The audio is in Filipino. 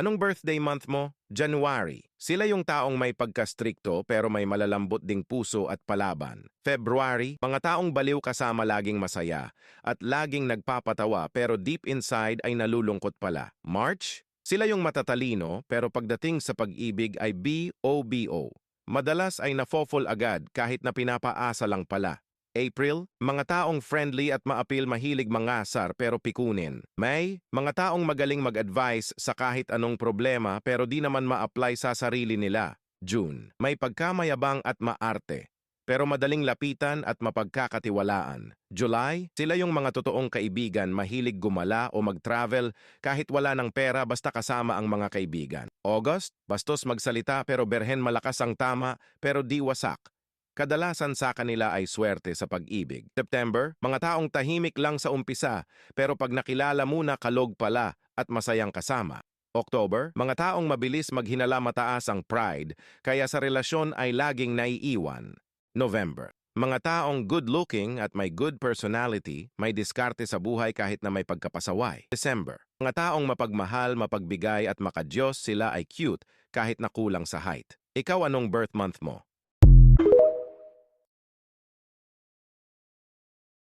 Anong birthday month mo? January. Sila yung taong may pagkastrikto pero may malalambot ding puso at palaban. February, mga taong baliw kasama laging masaya at laging nagpapatawa pero deep inside ay nalulungkot pala. March, sila yung matatalino pero pagdating sa pag-ibig ay BOBO. Madalas ay nafo-fall agad kahit na pinapaasa lang pala. April, mga taong friendly at maapil mahilig mangasar pero pikunin. May, mga taong magaling mag-advise sa kahit anong problema pero di naman ma-apply sa sarili nila. June, may pagkamayabang at maarte pero madaling lapitan at mapagkakatiwalaan. July, sila yung mga totoong kaibigan mahilig gumala o mag-travel kahit wala ng pera basta kasama ang mga kaibigan. August, bastos magsalita pero berhen malakas ang tama pero di wasak. Kadalasan sa kanila ay swerte sa pag-ibig. September, mga taong tahimik lang sa umpisa, pero pag nakilala muna kalog pala at masayang kasama. October, mga taong mabilis maghinala mataas ang pride, kaya sa relasyon ay laging naiiwan. November, mga taong good-looking at may good personality, may diskarte sa buhay kahit na may pagkapasaway. December, mga taong mapagmahal, mapagbigay at makadiyos, sila ay cute kahit na kulang sa height. Ikaw anong birth month mo?